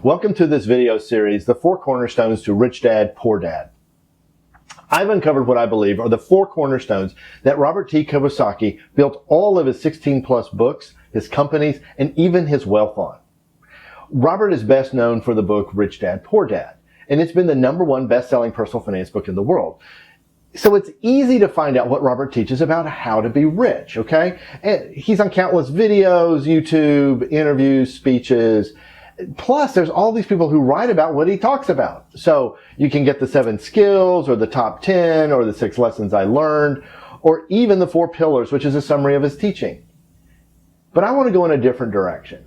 Welcome to this video series, The 4 Cornerstones to Rich Dad, Poor Dad. I've uncovered what I believe are the 4 cornerstones that Robert T. Kiyosaki built all of his 16 plus books, his companies, and even his wealth on. Robert is best known for the book Rich Dad, Poor Dad, and it's been the #1 best-selling personal finance book in the world. So it's easy to find out what Robert teaches about how to be rich, okay? And he's on countless videos, YouTube, interviews, speeches. Plus, there's all these people who write about what he talks about. So you can get the 7 skills, or the top 10, or the 6 lessons I learned, or even the 4 pillars, which is a summary of his teaching. But I want to go in a different direction.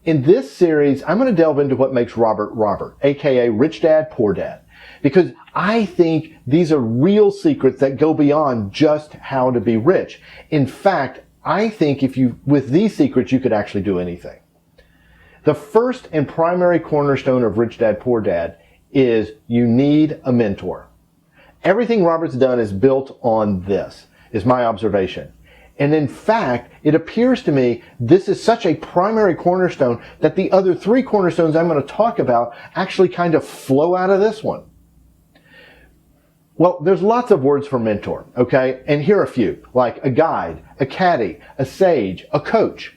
In this series, I'm going to delve into what makes Robert, aka Rich Dad, Poor Dad. Because I think these are real secrets that go beyond just how to be rich. In fact, I think with these secrets, you could actually do anything. The first and primary cornerstone of Rich Dad, Poor Dad is you need a mentor. Everything Robert's done is built on this, is my observation. And in fact, it appears to me this is such a primary cornerstone that the other 3 cornerstones I'm going to talk about actually kind of flow out of this one. Well, there's lots of words for mentor, okay? And here are a few, like a guide, a caddy, a sage, a coach.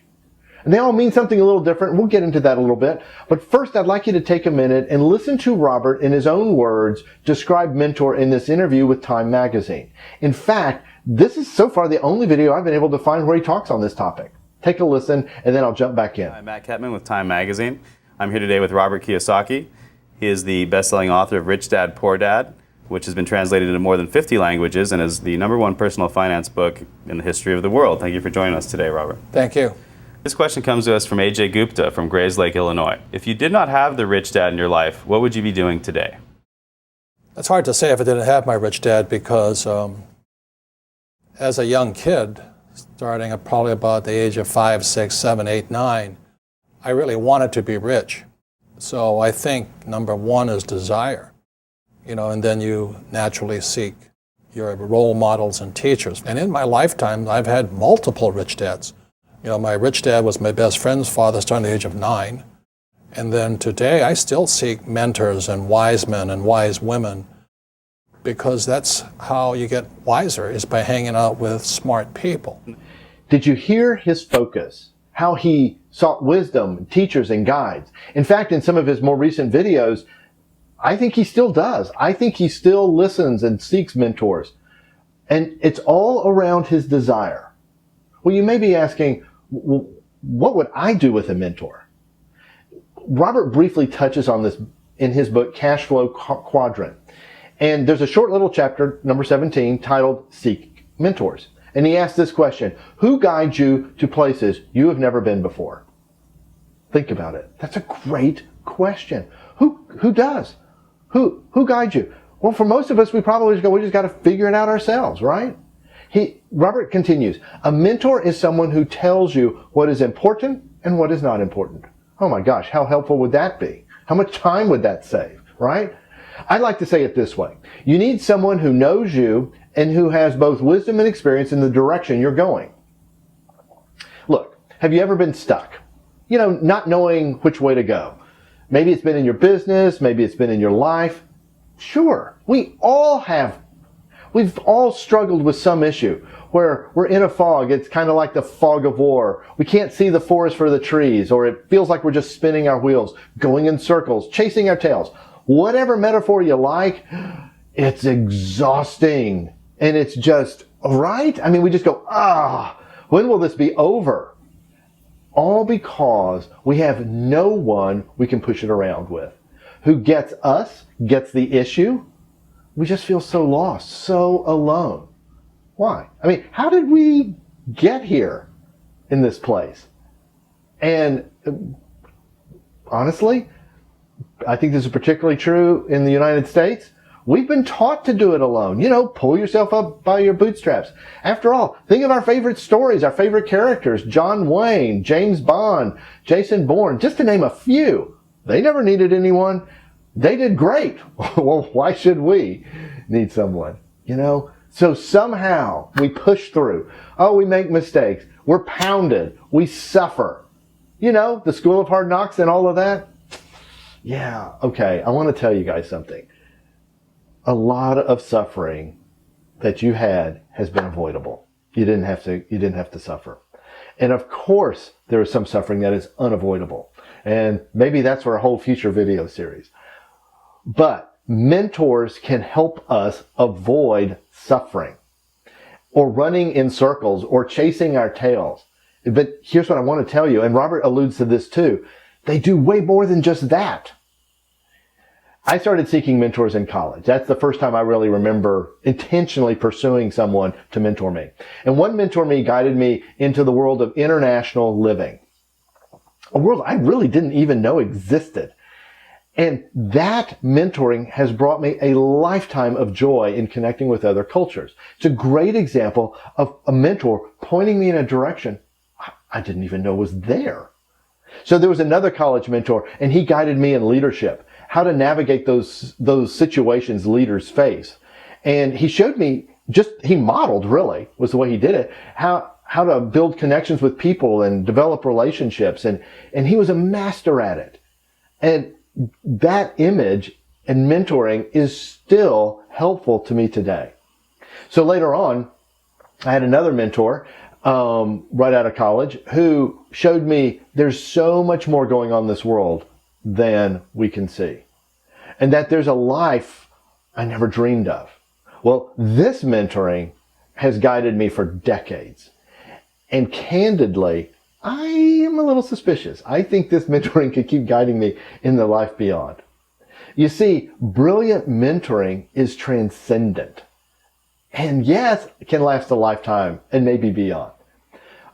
And they all mean something a little different. We'll get into that a little bit. But first, I'd like you to take a minute and listen to Robert, in his own words, describe mentor in this interview with Time magazine. In fact, this is so far the only video I've been able to find where he talks on this topic. Take a listen, and then I'll jump back in. I'm Matt Ketman with Time magazine. I'm here today with Robert Kiyosaki. He is the best-selling author of Rich Dad, Poor Dad, which has been translated into more than 50 languages and is the #1 personal finance book in the history of the world. Thank you for joining us today, Robert. Thank you. This question comes to us from AJ Gupta from Grays Lake, Illinois. If you did not have the rich dad in your life, what would you be doing today? It's hard to say if I didn't have my rich dad because as a young kid, starting at probably about the age of 5, 6, 7, 8, 9, I really wanted to be rich. So I think #1 is desire, and then you naturally seek your role models and teachers. And in my lifetime, I've had multiple rich dads. My rich dad was my best friend's father starting at the age of 9. And then today I still seek mentors and wise men and wise women because that's how you get wiser, is by hanging out with smart people. Did you hear his focus? How he sought wisdom, teachers, and guides. In fact, in some of his more recent videos, I think he still does. I think he still listens and seeks mentors. And it's all around his desire. Well, you may be asking, what would I do with a mentor? Robert briefly touches on this in his book, Cash Flow Quadrant. And there's a short little chapter, number 17, titled Seek Mentors. And he asks this question: who guides you to places you have never been before? Think about it. That's a great question. Who does? Who guides you? Well, for most of us, we probably just go, we just got to figure it out ourselves, right? Robert continues, a mentor is someone who tells you what is important and what is not important. Oh my gosh, how helpful would that be? How much time would that save, right? I'd like to say it this way. You need someone who knows you and who has both wisdom and experience in the direction you're going. Look, have you ever been stuck? Not knowing which way to go. Maybe it's been in your business, maybe it's been in your life. Sure, we all have. We've all struggled with some issue where we're in a fog. It's kind of like the fog of war. We can't see the forest for the trees, or it feels like we're just spinning our wheels, going in circles, chasing our tails. Whatever metaphor you like, it's exhausting. And it's just, right? I mean, we just go, when will this be over? All because we have no one we can push it around with. Who gets us, gets the issue. We just feel so lost, so alone. Why? I mean, how did we get here in this place? And honestly, I think this is particularly true in the United States. We've been taught to do it alone. Pull yourself up by your bootstraps. After all, think of our favorite stories, our favorite characters, John Wayne, James Bond, Jason Bourne, just to name a few. They never needed anyone. They did great. Well, why should we need someone? So somehow we push through. We make mistakes. We're pounded. We suffer. The school of hard knocks and all of that. Yeah, okay. I want to tell you guys something. A lot of suffering that you had has been avoidable. You didn't have to suffer. And of course, there is some suffering that is unavoidable. And maybe that's for a whole future video series. But mentors can help us avoid suffering or running in circles or chasing our tails. But here's what I want to tell you, and Robert alludes to this too. They do way more than just that. I started seeking mentors in college. That's the first time I really remember intentionally pursuing someone to mentor me. And one mentor guided me into the world of international living, a world I really didn't even know existed. And that mentoring has brought me a lifetime of joy in connecting with other cultures. It's a great example of a mentor pointing me in a direction I didn't even know was there. So there was another college mentor, and he guided me in leadership, how to navigate those situations leaders face. And he showed me, he modeled really, was the way he did it, how to build connections with people and develop relationships. And he was a master at it. And that image and mentoring is still helpful to me today. So later on, I had another mentor right out of college who showed me there's so much more going on in this world than we can see. And that there's a life I never dreamed of. Well, this mentoring has guided me for decades. And candidly, I am a little suspicious. I think this mentoring could keep guiding me in the life beyond. You see, brilliant mentoring is transcendent. And yes, it can last a lifetime and maybe beyond.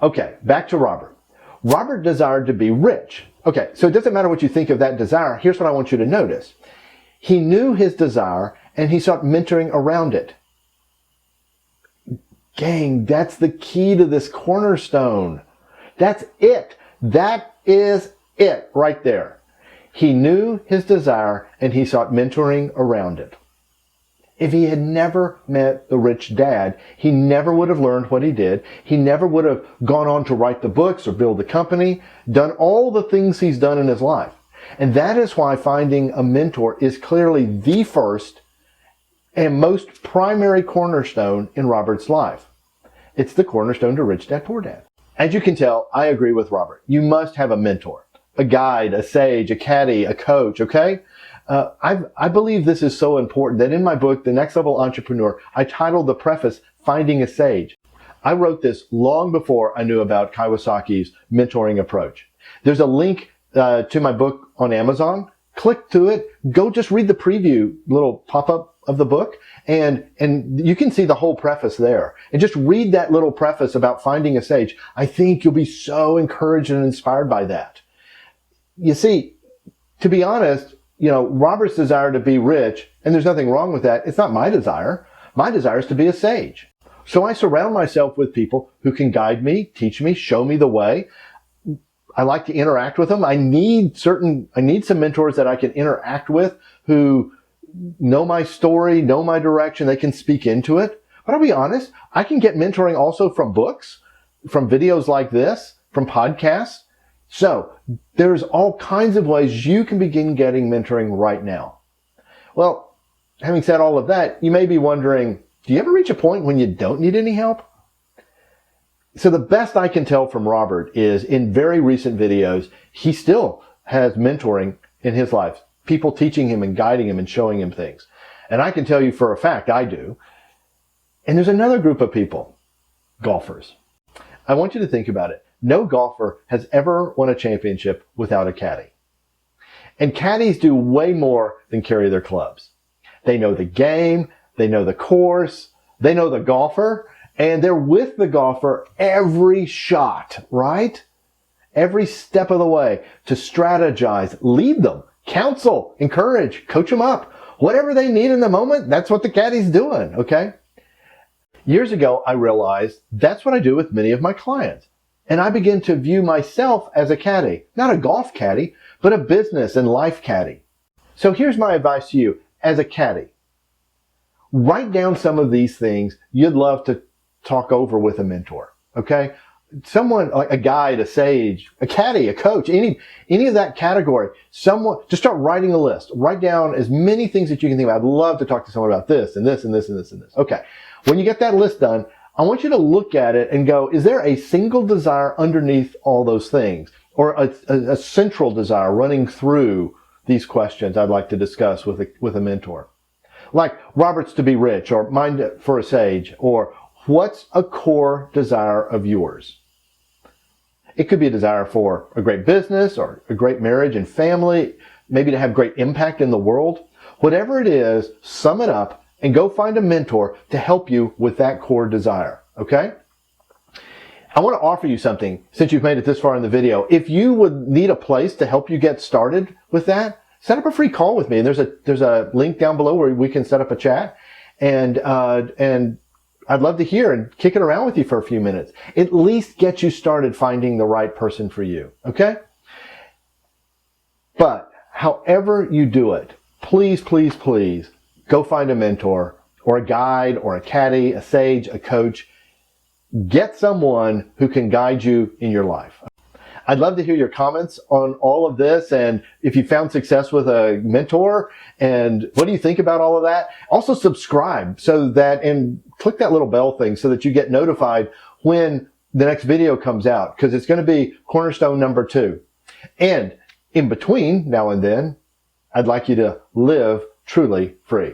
Okay, back to Robert. Robert desired to be rich. Okay, so it doesn't matter what you think of that desire. Here's what I want you to notice. He knew his desire and he sought mentoring around it. Gang, that's the key to this cornerstone. That's it. That is it right there. He knew his desire and he sought mentoring around it. If he had never met the rich dad, he never would have learned what he did. He never would have gone on to write the books or build the company, done all the things he's done in his life. And that is why finding a mentor is clearly the first and most primary cornerstone in Robert's life. It's the cornerstone to Rich Dad Poor Dad. As you can tell, I agree with Robert. You must have a mentor, a guide, a sage, a caddy, a coach, okay? I believe this is so important that in my book, The Next Level Entrepreneur, I titled the preface, Finding a Sage. I wrote this long before I knew about Kiyosaki's mentoring approach. There's a link to my book on Amazon. Click to it. Go just read the preview little pop-up of the book, and you can see the whole preface there. And just read that little preface about finding a sage. I think you'll be so encouraged and inspired by that. You see, to be honest, Robert's desire to be rich, and there's nothing wrong with that. It's not my desire. My desire is to be a sage. So I surround myself with people who can guide me, teach me, show me the way. I like to interact with them. I need some mentors that I can interact with who know my story, know my direction. They can speak into it. But I'll be honest, I can get mentoring also from books, from videos like this, from podcasts. So there's all kinds of ways you can begin getting mentoring right now. Well, having said all of that, you may be wondering, do you ever reach a point when you don't need any help? So the best I can tell from Robert is in very recent videos, he still has mentoring in his life, people teaching him and guiding him and showing him things. And I can tell you for a fact, I do. And there's another group of people, golfers. I want you to think about it. No golfer has ever won a championship without a caddy. And caddies do way more than carry their clubs. They know the game, they know the course, they know the golfer, and they're with the golfer every shot, right? Every step of the way to strategize, lead them, counsel, encourage, coach them up. Whatever they need in the moment, that's what the caddy's doing, okay? Years ago, I realized that's what I do with many of my clients. And I begin to view myself as a caddy, not a golf caddy, but a business and life caddy. So here's my advice to you as a caddy. Write down some of these things you'd love to talk over with a mentor, okay? someone like a guide, a sage, a caddy, a coach, any of that category, someone, just start writing a list. Write down as many things that you can think about. I'd love to talk to someone about this and this and this and this and this. Okay. When you get that list done, I want you to look at it and go, is there a single desire underneath all those things? Or a central desire running through these questions I'd like to discuss with a mentor? Like Robert's to be rich, or mine for a sage, or what's a core desire of yours? It could be a desire for a great business or a great marriage and family, maybe to have great impact in the world. Whatever it is, sum it up and go find a mentor to help you with that core desire, okay? I want to offer you something since you've made it this far in the video. If you would need a place to help you get started with that, set up a free call with me. And there's a link down below where we can set up a chat. And I'd love to hear and kick it around with you for a few minutes. At least get you started finding the right person for you, okay? But however you do it, please, please, please go find a mentor or a guide or a caddy, a sage, a coach. Get someone who can guide you in your life. I'd love to hear your comments on all of this, and if you found success with a mentor, and what do you think about all of that? Also subscribe and click that little bell thing so that you get notified when the next video comes out, because it's going to be Cornerstone number 2. And in between now and then, I'd like you to live truly free.